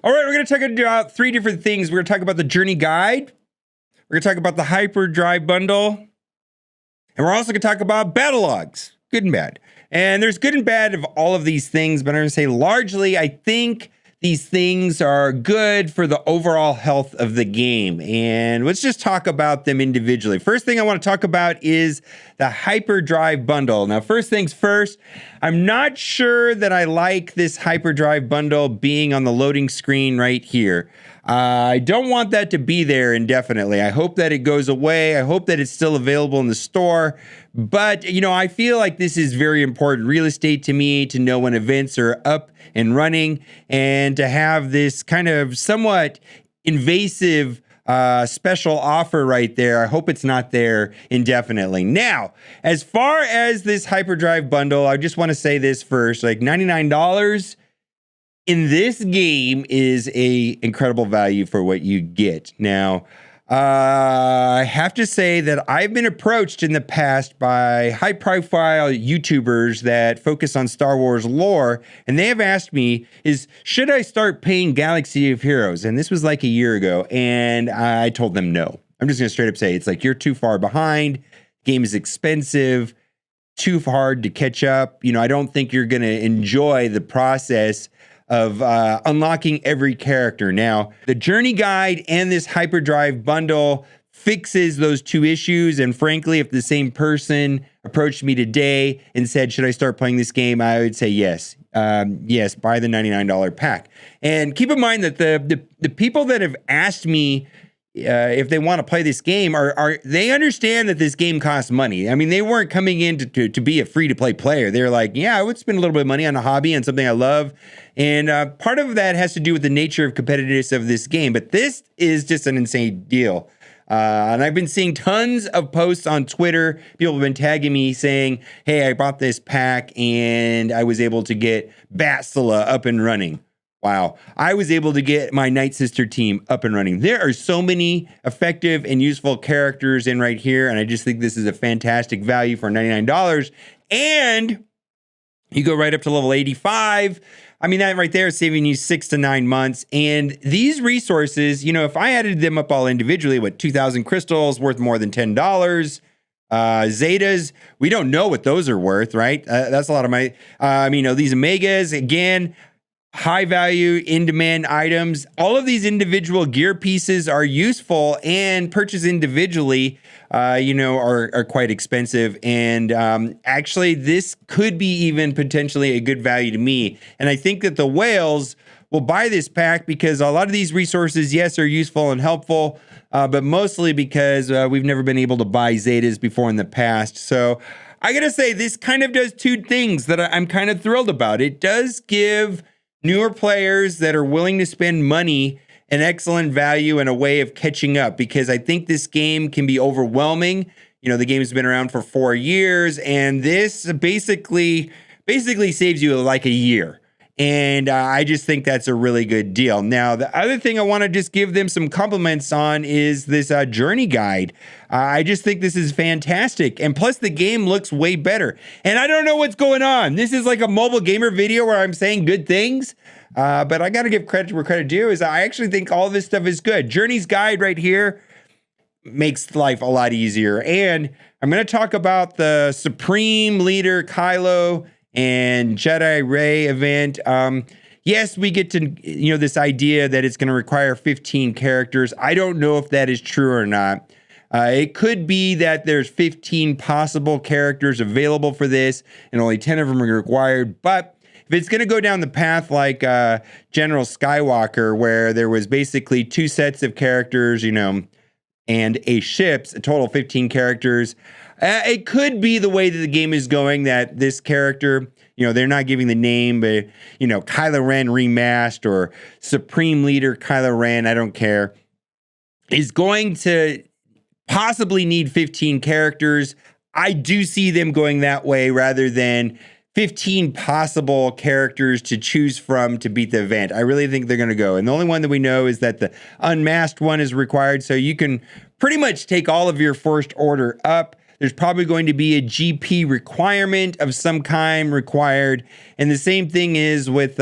All right, we're going to talk about 3 different things. We're going to talk about the Journey Guide. We're going to talk about the Hyperdrive Bundle. And we're also going to talk about battle logs, good and bad. And there's good and bad of all of these things, but I'm going to say largely, I think these things are good for the overall health of the game. And let's just talk about them individually. First thing I want to talk about is the Hyperdrive Bundle. Now, first things first, I'm not sure that I like this Hyperdrive Bundle being on the loading screen right here. I don't want that to be there indefinitely. I hope that it goes away. I hope that it's still available in the store. But, you know, I feel like this is very important real estate to me to know when events are up and running and to have this kind of somewhat invasive special offer right there. I hope it's not there indefinitely. Now, as far as this Hyperdrive Bundle, I just want to say this first, like $99 in this game is a incredible value for what you get. Now, I have to say that I've been approached in the past by high-profile YouTubers that focus on Star Wars lore, and they have asked me, should I start paying Galaxy of Heroes? And this was like a year ago, and I told them no. I'm just going to straight up say, it's like, you're too far behind, game is expensive, too hard to catch up. You know, I don't think you're going to enjoy the process of unlocking every character. Now, the Journey Guide and this Hyperdrive Bundle fixes those 2 issues. And frankly, if the same person approached me today and said, should I start playing this game? I would say yes. Yes, buy the $99 pack. And keep in mind that the people that have asked me if they want to play this game they understand that this game costs money. I mean, they weren't coming in to be a free-to-play player. They're like, yeah, I would spend a little bit of money on a hobby and something I love. And part of that has to do with the nature of competitiveness of this game. But this is just an insane deal. And I've been seeing tons of posts on Twitter. People have been tagging me saying, hey, I bought this pack and I was able to get Bastila up and running. Wow. I was able to get my Night Sister team up and running. There are so many effective and useful characters in right here. And I just think this is a fantastic value for $99. And you go right up to level 85. I mean, that right there is saving you 6 to 9 months. And these resources, you know, if I added them up all individually, 2,000 crystals worth more than $10. Zetas, we don't know what those are worth, right? That's a lot of money. You know, these Omegas, again, high value, in-demand items. All of these individual gear pieces are useful and purchased individually, you know, are quite expensive. And actually, this could be even potentially a good value to me. And I think that the whales will buy this pack because a lot of these resources, yes, are useful and helpful, but mostly because we've never been able to buy Zetas before in the past. So I gotta say, this kind of does 2 things that I'm kind of thrilled about. It does give newer players that are willing to spend money an excellent value and a way of catching up, because I think this game can be overwhelming. You know, the game's been around for 4 years, and this basically saves you like a year. And I just think that's a really good deal. Now, the other thing I want to just give them some compliments on is this Journey Guide. I just think this is fantastic. And plus, the game looks way better. And I don't know what's going on. This is like a MobileGamer video where I'm saying good things. But I got to give credit where credit due. Is I actually think all this stuff is good. Journey's Guide right here makes life a lot easier. And I'm going to talk about the Supreme Leader Kylo and Jedi Rey event. Yes, we get to, you know, this idea that it's going to require 15 characters. I don't know if that is true or not. It could be that there's 15 possible characters available for this and only 10 of them are required. But if it's going to go down the path like General Skywalker, where there was basically 2 sets of characters, you know, and a ships, a total of 15 characters, it could be the way that the game is going, that this character, you know, they're not giving the name, but, you know, Kylo Ren remastered or Supreme Leader Kylo Ren, I don't care, is going to possibly need 15 characters. I do see them going that way rather than 15 possible characters to choose from to beat the event. I really think they're going to go. And the only one that we know is that the unmasked one is required. So you can pretty much take all of your first order up. There's probably going to be a GP requirement of some kind required. And the same thing is with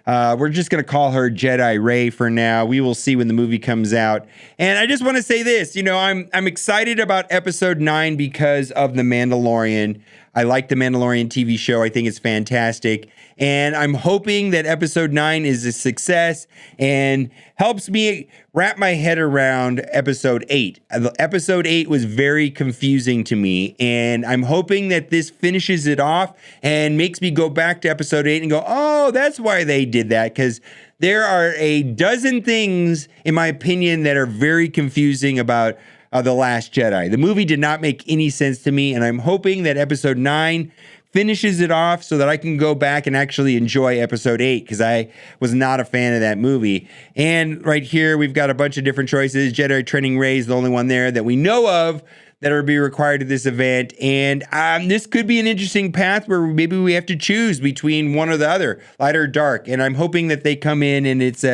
We're just going to call her Jedi Rey for now. We will see when the movie comes out. And I just want to say this, I'm excited about episode 9 because of The Mandalorian. I like the Mandalorian TV show. I think it's fantastic. And I'm hoping that episode 9 is a success and helps me wrap my head around episode 8. Episode 8 was very confusing to me. And I'm hoping that this finishes it off and makes me go back to episode 8 and go, oh, that's why they did that. Because there are a dozen things, in my opinion, that are very confusing about The Last Jedi. The movie did not make any sense to me. And I'm hoping that episode 9 finishes it off so that I can go back and actually enjoy episode 8, because I was not a fan of that movie. And right here, we've got a bunch of different choices. Jedi Training Rey is the only one there that we know of that will be required at this event. And this could be an interesting path where maybe we have to choose between one or the other, light or dark. And I'm hoping that they come in and it's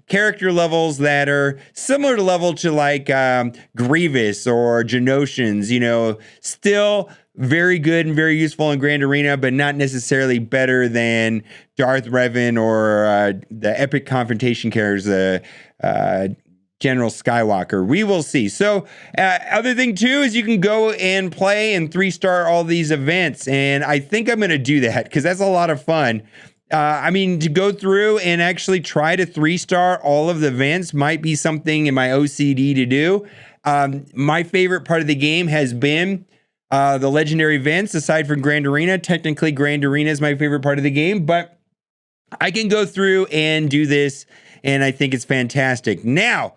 character levels that are similar to level to like Grievous or Genosians, still very good and very useful in Grand Arena, but not necessarily better than Darth Revan or the epic confrontation characters, General Skywalker. We will see. So other thing too is you can go and play and 3-star all these events. And I think I'm going to do that because that's a lot of fun. To go through and actually try to 3-star all of the events might be something in my OCD to do. My favorite part of the game has been the legendary events, aside from Grand Arena. Technically, Grand Arena is my favorite part of the game, but I can go through and do this, and I think it's fantastic. Now,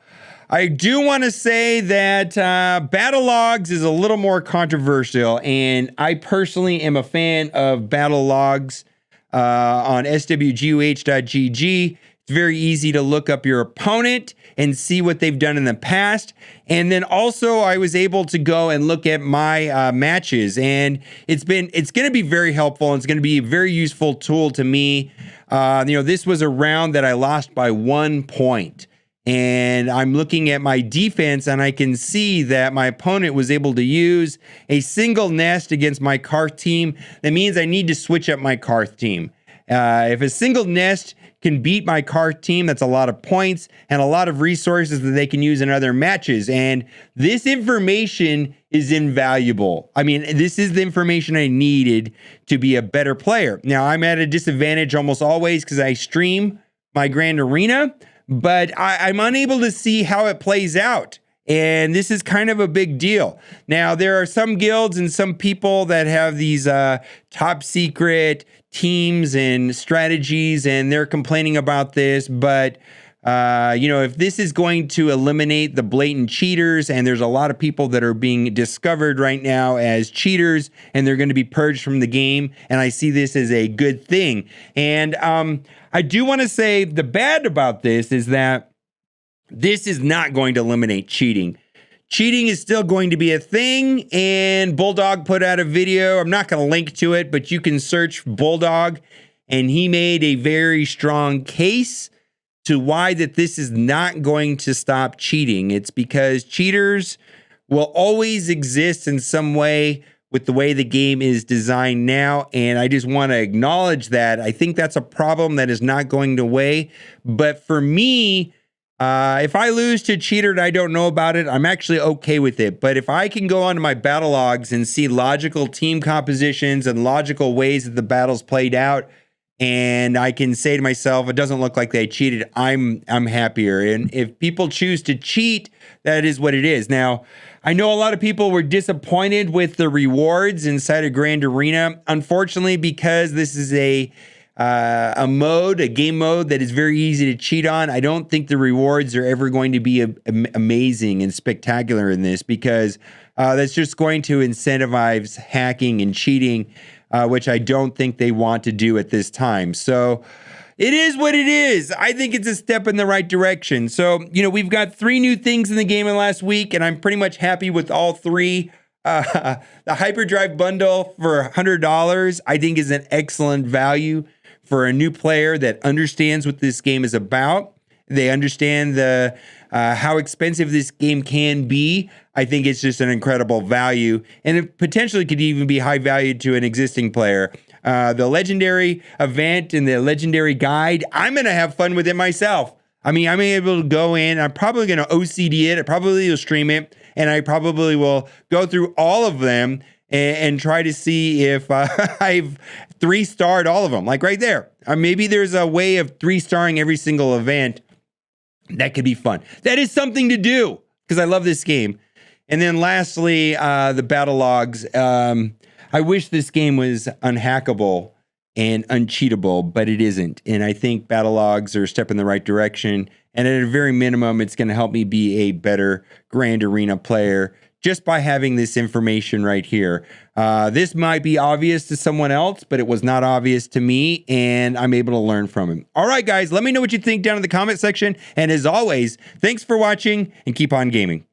I do want to say that Battle Logs is a little more controversial, and I personally am a fan of Battle Logs on SWGoH.gg. It's very easy to look up your opponent and see what they've done in the past. And then also I was able to go and look at my matches, and it's going to be very helpful, and it's going to be a very useful tool to me. This was a round that I lost by 1 point. And I'm looking at my defense, and I can see that my opponent was able to use a single nest against my Karth team. That means I need to switch up my Karth team. If a single nest can beat my Karth team, that's a lot of points and a lot of resources that they can use in other matches. And this information is invaluable. This is the information I needed to be a better player. Now, I'm at a disadvantage almost always because I stream my Grand Arena, but I'm unable to see how it plays out. And this is kind of a big deal. Now, there are some guilds and some people that have these top secret teams and strategies, and they're complaining about this. But, if this is going to eliminate the blatant cheaters, and there's a lot of people that are being discovered right now as cheaters, and they're going to be purged from the game, and I see this as a good thing. And I do want to say the bad about this is that this is not going to eliminate cheating. Cheating is still going to be a thing, and Bulldog put out a video. I'm not going to link to it, but you can search Bulldog, and he made a very strong case to why that this is not going to stop cheating. It's because cheaters will always exist in some way with the way the game is designed now, and I just want to acknowledge that. I think that's a problem that is not going away, but for me, if I lose to a cheater and I don't know about it, I'm actually okay with it. But if I can go onto my battle logs and see logical team compositions and logical ways that the battles played out, and I can say to myself, it doesn't look like they cheated, I'm happier. And if people choose to cheat, that is what it is. Now, I know a lot of people were disappointed with the rewards inside of Grand Arena. Unfortunately, because this is a game mode that is very easy to cheat on, I don't think the rewards are ever going to be amazing and spectacular in this, because that's just going to incentivize hacking and cheating, which I don't think they want to do at this time. So it is what it is. I think it's a step in the right direction. So, we've got 3 new things in the game in the last week, and I'm pretty much happy with all 3. The Hyperdrive Bundle for $100, I think, is an excellent value for a new player that understands what this game is about. They understand how expensive this game can be. I think it's just an incredible value, and it potentially could even be high value to an existing player. the legendary event and the legendary guide. I'm going to have fun with it myself. I mean, I'm able to go in. I'm probably going to OCD it. I probably will stream it. And I probably will go through all of them and try to see if I've 3-starred all of them. Like right there. Or maybe there's a way of 3-starring every single event. That could be fun. That is something to do because I love this game. And then lastly, the battle logs. I wish this game was unhackable and uncheatable, but it isn't. And I think battle logs are a step in the right direction. And at a very minimum, it's going to help me be a better Grand Arena player just by having this information right here. This might be obvious to someone else, but it was not obvious to me, and I'm able to learn from him. All right, guys, let me know what you think down in the comment section. And as always, thanks for watching, and keep on gaming.